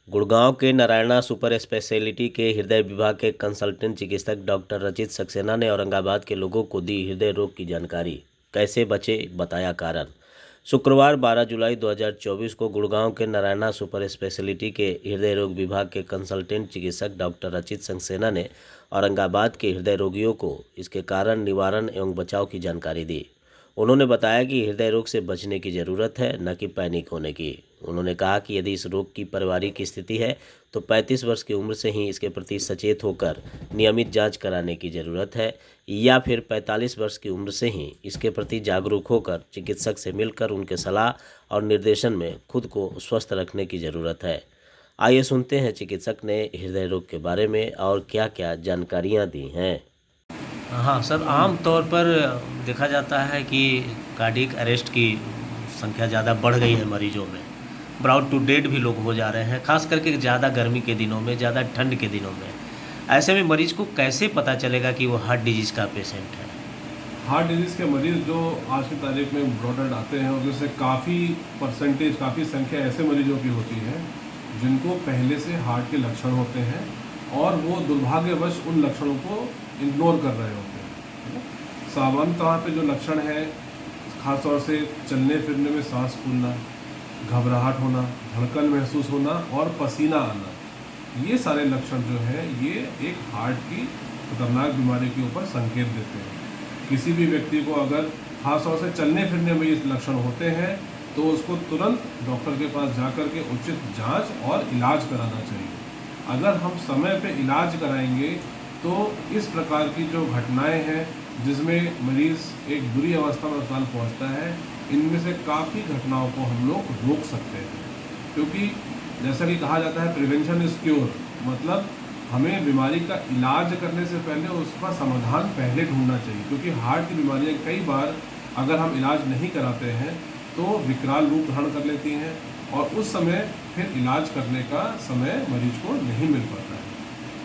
गुड़गांव के Narayana super speciality के हृदय विभाग के कंसल्टेंट चिकित्सक डॉक्टर रचित सक्सेना ने औरंगाबाद के लोगों को दी हृदय रोग की जानकारी। कैसे बचे, बताया कारण। शुक्रवार 12 जुलाई 2024 को गुड़गांव के नारायणा सुपर स्पेशलिटी के हृदय रोग विभाग के कंसल्टेंट चिकित्सक डॉक्टर रचित सक्सेना ने औरंगाबाद के हृदय रोगियों को इसके कारण, निवारण एवं बचाव की जानकारी दी। उन्होंने बताया कि हृदय रोग से बचने की ज़रूरत है, न कि पैनिक होने की। उन्होंने कहा कि यदि इस रोग की पारिवारिक स्थिति है तो 35 वर्ष की उम्र से ही इसके प्रति सचेत होकर नियमित जांच कराने की ज़रूरत है, या फिर 45 वर्ष की उम्र से ही इसके प्रति जागरूक होकर चिकित्सक से मिलकर उनके सलाह और निर्देशन में खुद को स्वस्थ रखने की ज़रूरत है। आइए सुनते हैं चिकित्सक ने हृदय रोग के बारे में और क्या क्या जानकारियाँ दी हैं। हाँ सर, आम तौर पर देखा जाता है कि कार्डियक अरेस्ट की संख्या ज़्यादा बढ़ गई है मरीजों में। ब्राउड टू डेड भी लोग हो जा रहे हैं, खास करके ज़्यादा गर्मी के दिनों में, ज़्यादा ठंड के दिनों में। ऐसे में मरीज को कैसे पता चलेगा कि वो हार्ट डिजीज़ का पेशेंट है? हार्ट डिजीज़ के मरीज़ जो आज की तारीख में ब्रॉड आते हैं, उसमें से काफ़ी संख्या ऐसे मरीजों की होती है जिनको पहले से हार्ट के लक्षण होते हैं और वो दुर्भाग्यवश उन लक्षणों को इग्नोर कर रहे होते हैं। सामान्य तौर पे जो लक्षण है, ख़ास तौर से चलने फिरने में सांस फूलना, घबराहट होना, धड़कन महसूस होना और पसीना आना, ये सारे लक्षण जो हैं ये एक हार्ट की खतरनाक बीमारी के ऊपर संकेत देते हैं। किसी भी व्यक्ति को अगर खास तौर से चलने फिरने में ये लक्षण होते हैं तो उसको तुरंत डॉक्टर के पास जाकर के उचित जांच और इलाज कराना चाहिए। अगर हम समय पे इलाज कराएंगे तो इस प्रकार की जो घटनाएं हैं जिसमें मरीज़ एक बुरी अवस्था में अस्पताल पहुँचता है, इनमें से काफ़ी घटनाओं को हम लोग रोक सकते हैं। क्योंकि जैसा कि कहा जाता है प्रिवेंशन इज़ क्योर, मतलब हमें बीमारी का इलाज करने से पहले उसका समाधान पहले ढूंढना चाहिए। क्योंकि हार्ट की बीमारियाँ कई बार अगर हम इलाज नहीं कराते हैं तो विकराल रूप धारण कर लेती हैं और उस समय फिर इलाज करने का समय मरीज को नहीं मिल पाता है।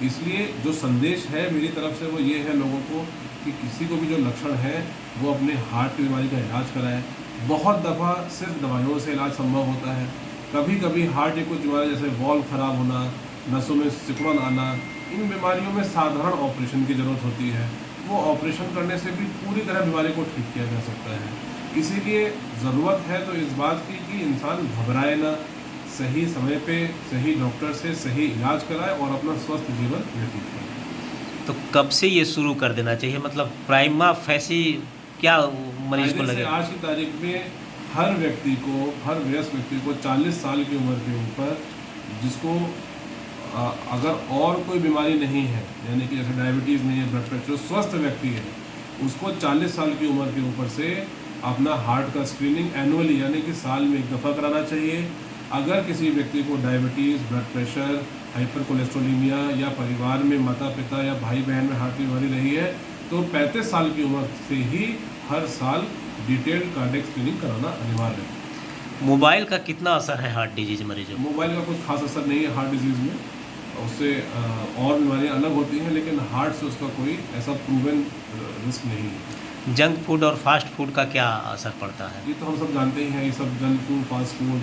इसलिए जो संदेश है मेरी तरफ से वो ये है लोगों को कि किसी को भी जो लक्षण है वो अपने हार्ट की बीमारी का इलाज कराएं। बहुत दफ़ा सिर्फ दवाइयों से इलाज संभव होता है। कभी कभी हार्ट की कुछ बीमारी जैसे वॉल्व खराब होना, नसों में सिकुड़न आना, इन बीमारियों में साधारण ऑपरेशन की ज़रूरत होती है। वो ऑपरेशन करने से भी पूरी तरह बीमारी को ठीक किया जा सकता है। इसीलिए ज़रूरत है तो इस बात की कि इंसान घबराए ना, सही समय पे सही डॉक्टर से सही इलाज कराए और अपना स्वस्थ जीवन व्यतीत करे। तो कब से ये शुरू कर देना चाहिए, मतलब प्राइमा फेसी क्या मरीज को लगे? आज की तारीख में हर वयस्क व्यक्ति को 40 साल की उम्र के ऊपर जिसको अगर और कोई बीमारी नहीं है, यानी कि जैसे डायबिटीज़ नहीं है, ब्लड प्रेशर, स्वस्थ व्यक्ति है, उसको 40 साल की उम्र के ऊपर से अपना हार्ट का स्क्रीनिंग एनुअली यानी कि साल में एक दफ़ा कराना चाहिए। अगर किसी व्यक्ति को diabetes, blood pressure, hyper cholesterolemia या परिवार में माता पिता या भाई बहन में हार्ट की बीमारी रही है तो 35 साल की उम्र से ही हर साल डिटेल्ड कार्डियक स्क्रीनिंग कराना अनिवार्य है। मोबाइल का कितना असर है हार्ट डिजीज़ मरीजों? मोबाइल का कुछ खास असर नहीं है हार्ट डिजीज़ में, उससे और बीमारियाँ अलग होती हैं, लेकिन हार्ट से उसका कोई ऐसा प्रूवन रिस्क नहीं है। जंक फूड और फास्ट फूड का क्या असर पड़ता है? ये तो हम सब जानते ही हैं। ये सब junk food, fast food,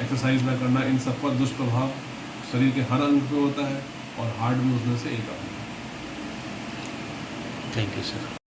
exercise ना करना, इन सब पर दुष्प्रभाव शरीर के हर अंग पे होता है और हार्ट भी उसमें से एक अंग है। Thank you sir.